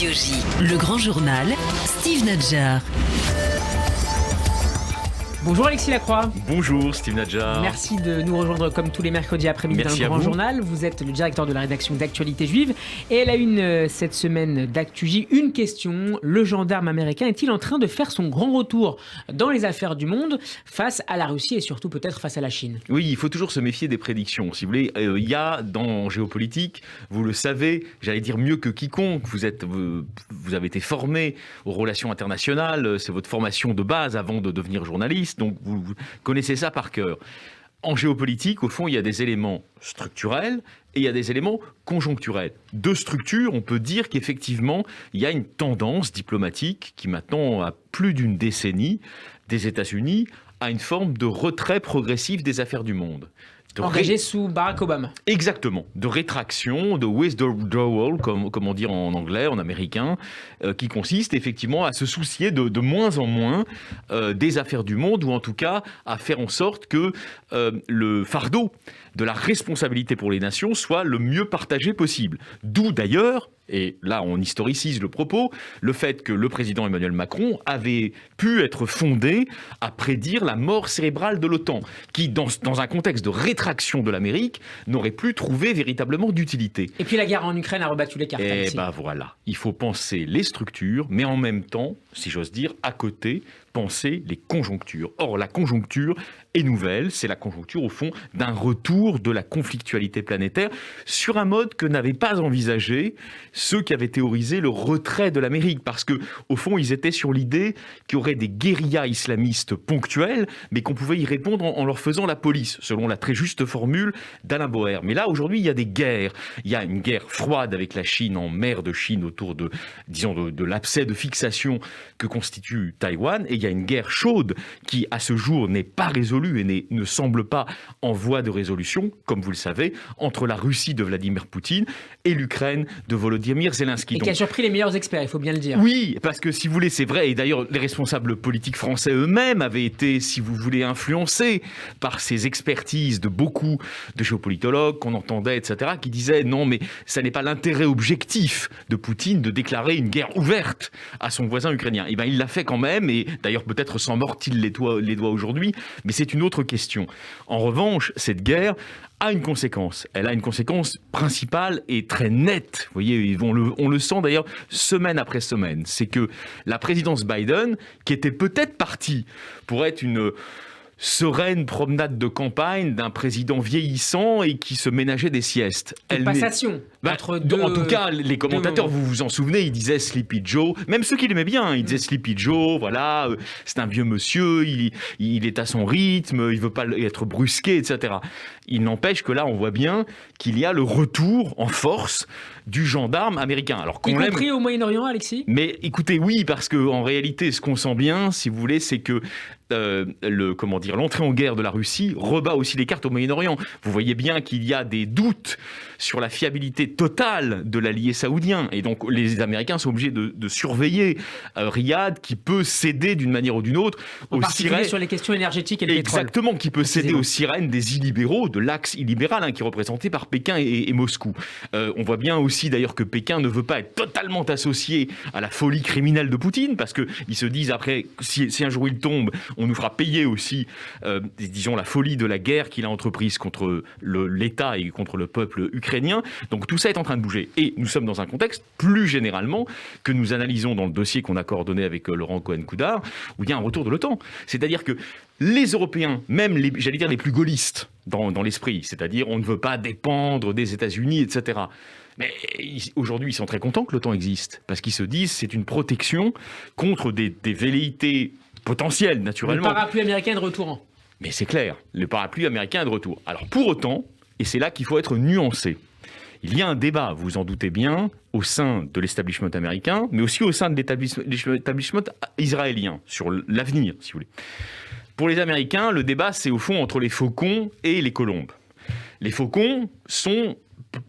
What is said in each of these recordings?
Radio J, le grand journal, Steve Nadjar. Bonjour Alexis Lacroix. Bonjour Steve Nadjar. Merci de nous rejoindre comme tous les mercredis après-midi dans le Grand Journal. Vous êtes le directeur de la rédaction d'Actualité Juive. Et elle a une cette semaine d'Actu-J, une question. Le gendarme américain est-il en train de faire son grand retour dans les affaires du monde face à la Russie et surtout peut-être face à la Chine? Oui, il faut toujours se méfier des prédictions. Si vous voulez, il y a dans géopolitique, vous le savez, j'allais dire mieux que quiconque, vous avez été formé aux relations internationales, c'est votre formation de base avant de devenir journaliste. Donc vous connaissez ça par cœur. En géopolitique, au fond, il y a des éléments structurels et il y a des éléments conjoncturels. De structure, on peut dire qu'effectivement, il y a une tendance diplomatique qui maintenant a plus d'une décennie des États-Unis à une forme de retrait progressif des affaires du monde. Engagé sous Barack Obama. Exactement, de rétraction, de withdrawal, comme on dit en anglais, en américain, qui consiste effectivement à se soucier de moins en moins des affaires du monde, ou en tout cas à faire en sorte que le fardeau de la responsabilité pour les nations soit le mieux partagé possible. D'où d'ailleurs, et là on historicise le propos, le fait que le président Emmanuel Macron avait pu être fondé à prédire la mort cérébrale de l'OTAN, qui dans un contexte de rétraction de l'Amérique n'aurait plus trouvé véritablement d'utilité. Et puis la guerre en Ukraine a rebattu les cartes. Et voilà, il faut penser les structures, mais en même temps, si j'ose dire, à côté, penser les conjonctures. Or, la conjoncture est nouvelle, c'est la conjoncture, au fond, d'un retour de la conflictualité planétaire sur un mode que n'avaient pas envisagé ceux qui avaient théorisé le retrait de l'Amérique, parce que, au fond, ils étaient sur l'idée qu'il y aurait des guérillas islamistes ponctuelles, mais qu'on pouvait y répondre en leur faisant la police, selon la très juste formule d'Alain Boer. Mais là, aujourd'hui, il y a des guerres. Il y a une guerre froide avec la Chine en mer de Chine autour de l'abcès de fixation que constitue Taïwan, et il y a une guerre chaude qui, à ce jour, n'est pas résolue et ne semble pas en voie de résolution, comme vous le savez, entre la Russie de Vladimir Poutine et l'Ukraine de Volodymyr Zelensky. Et qui a surpris les meilleurs experts, il faut bien le dire. Oui, parce que si vous voulez, c'est vrai, et d'ailleurs les responsables politiques français eux-mêmes avaient été, si vous voulez, influencés par ces expertises de beaucoup de géopolitologues qu'on entendait, etc., qui disaient non, mais ça n'est pas l'intérêt objectif de Poutine de déclarer une guerre ouverte à son voisin ukrainien. Et bien il l'a fait quand même, et d'ailleurs peut-être s'en mord-il les doigts aujourd'hui, mais c'est une autre question. En revanche, cette guerre a une conséquence. Elle a une conséquence principale et très nette. Vous voyez, on le sent d'ailleurs semaine après semaine. C'est que la présidence Biden, qui était peut-être partie pour être une sereine promenade de campagne d'un président vieillissant et qui se ménageait des siestes. Une passation. En tout cas, les commentateurs, vous vous en souvenez, ils disaient Sleepy Joe. Même ceux qui l'aimaient bien, ils disaient Sleepy Joe, voilà, c'est un vieux monsieur, il est à son rythme, il ne veut pas être brusqué, etc. Il n'empêche que là, on voit bien qu'il y a le retour en force du gendarme américain. Alors y compris au Moyen-Orient, Alexis ? Mais écoutez, oui, parce qu'en réalité, ce qu'on sent bien, si vous voulez, c'est que l'entrée en guerre de la Russie rebat aussi les cartes au Moyen-Orient. Vous voyez bien qu'il y a des doutes sur la fiabilité totale de l'allié saoudien. Et donc, les Américains sont obligés de surveiller Riyad, qui peut céder d'une manière ou d'une autre aux sirènes. Sur les questions énergétiques et le pétrole. Exactement, qui peut céder aux sirènes des illibéraux, de l'axe illibéral, qui est représenté par Pékin et Moscou. On voit bien aussi, d'ailleurs, que Pékin ne veut pas être totalement associé à la folie criminelle de Poutine, parce qu'ils se disent, après, si un jour il tombe, on nous fera payer aussi, disons, la folie de la guerre qu'il a entreprise contre l'État et contre le peuple ukrainien. Donc tout ça est en train de bouger. Et nous sommes dans un contexte, plus généralement, que nous analysons dans le dossier qu'on a coordonné avec Laurent Cohen-Coudard, où il y a un retour de l'OTAN. C'est-à-dire que les Européens, même les plus gaullistes dans l'esprit, c'est-à-dire on ne veut pas dépendre des États-Unis, etc., mais aujourd'hui, ils sont très contents que l'OTAN existe, parce qu'ils se disent c'est une protection contre des velléités potentielles, naturellement. Le parapluie américain est de retour. Mais c'est clair, le parapluie américain est de retour. Alors pour autant, et c'est là qu'il faut être nuancé, il y a un débat, vous vous en doutez bien, au sein de l'establishment américain, mais aussi au sein de l'établissement israélien, sur l'avenir, si vous voulez. Pour les Américains, le débat, c'est au fond entre les faucons et les colombes. Les faucons sont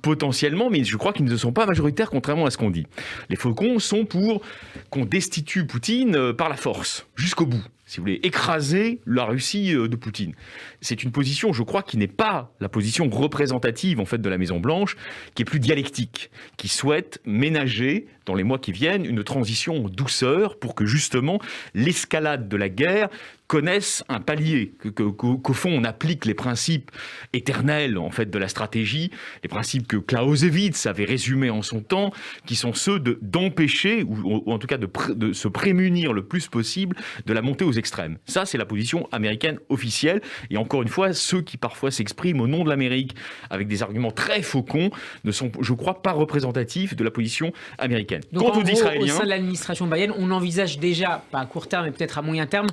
potentiellement, mais je crois qu'ils ne sont pas majoritaires, contrairement à ce qu'on dit. Les faucons sont pour qu'on destitue Poutine par la force, jusqu'au bout. si vous voulez, écraser la Russie de Poutine. C'est une position, je crois, qui n'est pas la position représentative en fait de la Maison-Blanche, qui est plus dialectique, qui souhaite ménager dans les mois qui viennent une transition en douceur pour que justement l'escalade de la guerre connaissent un palier, qu'au fond on applique les principes éternels en fait de la stratégie, les principes que Clausewitz avait résumés en son temps, qui sont ceux d'empêcher ou en tout cas de se prémunir le plus possible de la montée aux extrêmes. Ça c'est la position américaine officielle, et encore une fois ceux qui parfois s'expriment au nom de l'Amérique avec des arguments très faucons ne sont, je crois, pas représentatifs de la position américaine. Donc quant aux Israéliens, au sein de l'administration Biden, on envisage déjà, pas à court terme mais peut-être à moyen terme,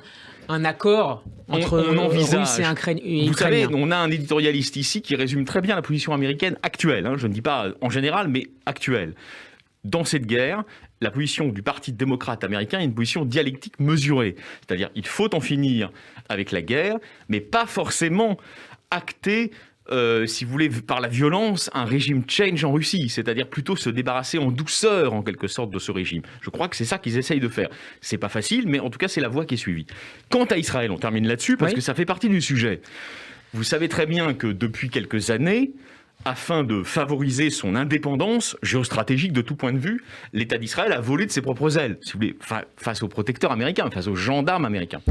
un accord entre Russes et Ukrainiens. Vous savez, on a un éditorialiste ici qui résume très bien la position américaine actuelle. Je ne dis pas en général, mais actuelle. Dans cette guerre, la position du Parti démocrate américain est une position dialectique mesurée. C'est-à-dire qu'il faut en finir avec la guerre, mais pas forcément acter si vous voulez, par la violence, un régime change en Russie, c'est-à-dire plutôt se débarrasser en douceur, en quelque sorte, de ce régime. Je crois que c'est ça qu'ils essayent de faire. C'est pas facile, mais en tout cas, c'est la voie qui est suivie. Quant à Israël, on termine là-dessus, parce que ça fait partie du sujet. Vous savez très bien que depuis quelques années, afin de favoriser son indépendance géostratégique de tout point de vue, l'État d'Israël a volé de ses propres ailes, si vous voulez, face aux protecteurs américains, face aux gendarmes américains.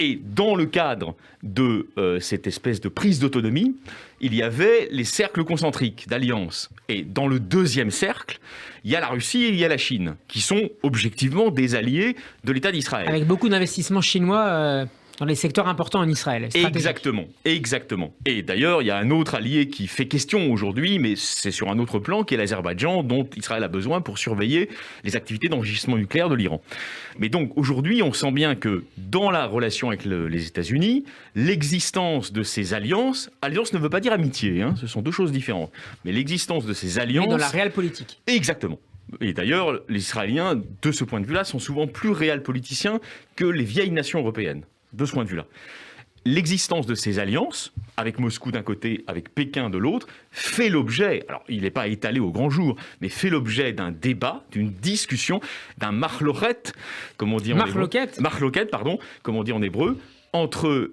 Et dans le cadre de cette espèce de prise d'autonomie, il y avait les cercles concentriques d'alliance. Et dans le deuxième cercle, il y a la Russie et il y a la Chine, qui sont objectivement des alliés de l'État d'Israël. Avec beaucoup d'investissements chinois dans les secteurs importants en Israël. Exactement. Et d'ailleurs, il y a un autre allié qui fait question aujourd'hui, mais c'est sur un autre plan, qui est l'Azerbaïdjan, dont Israël a besoin pour surveiller les activités d'enrichissement nucléaire de l'Iran. Mais donc, aujourd'hui, on sent bien que dans la relation avec les États-Unis, l'existence de ces alliances ne veut pas dire amitié, ce sont deux choses différentes, mais l'existence de ces alliances... Mais dans la réelle politique. Exactement. Et d'ailleurs, les Israéliens, de ce point de vue-là, sont souvent plus réels politiciens que les vieilles nations européennes. De ce point de vue-là. L'existence de ces alliances, avec Moscou d'un côté, avec Pékin de l'autre, fait l'objet, alors il n'est pas étalé au grand jour, mais fait l'objet d'un débat, d'une discussion, d'un marloquet, comme on dit en hébreu. Marloquet, pardon, comme on dit en hébreu, entre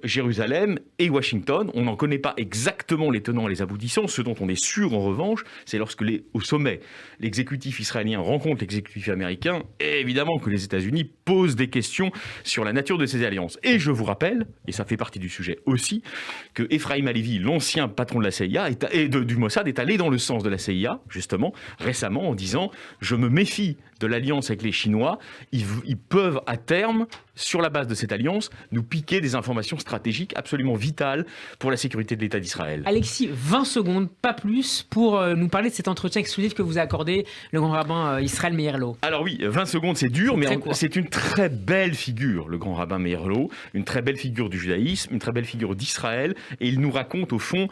Jérusalem et Washington. On n'en connaît pas exactement les tenants et les aboutissants. Ce dont on est sûr, en revanche, c'est lorsque, au sommet, l'exécutif israélien rencontre l'exécutif américain, et évidemment que les États-Unis posent des questions sur la nature de ces alliances. Et je vous rappelle, et ça fait partie du sujet aussi, que Ephraim Halevi, l'ancien patron de la CIA et du Mossad, est allé dans le sens de la CIA, justement, récemment, en disant « Je me méfie de l'alliance avec les Chinois. Ils peuvent, à terme, sur la base de cette alliance, nous piquer des informations stratégiques absolument vitales pour la sécurité de l'État d'Israël. » Alexis, 20 secondes, pas plus, pour nous parler de cet entretien exclusif que vous a accordé le grand rabbin Israël Meirlo. Alors oui, 20 secondes, c'est dur, mais c'est une très belle figure, le grand rabbin Meirlo, une très belle figure du judaïsme, une très belle figure d'Israël, et il nous raconte, au fond,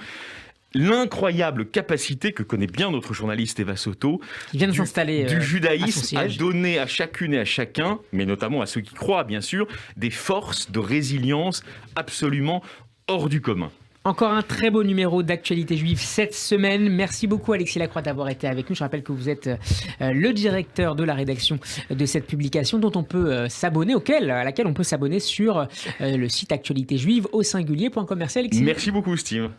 l'incroyable capacité que connaît bien notre journaliste Eva Soto du judaïsme à donner à chacune et à chacun, mais notamment à ceux qui croient bien sûr, des forces de résilience absolument hors du commun. Encore un très beau numéro d'actualité juive cette semaine. Merci beaucoup Alexis Lacroix d'avoir été avec nous. Je rappelle que vous êtes le directeur de la rédaction de cette publication dont on peut s'abonner, à laquelle on peut s'abonner sur le site actualitéjuive au singulier.com. Merci Alexis. Merci beaucoup Steve.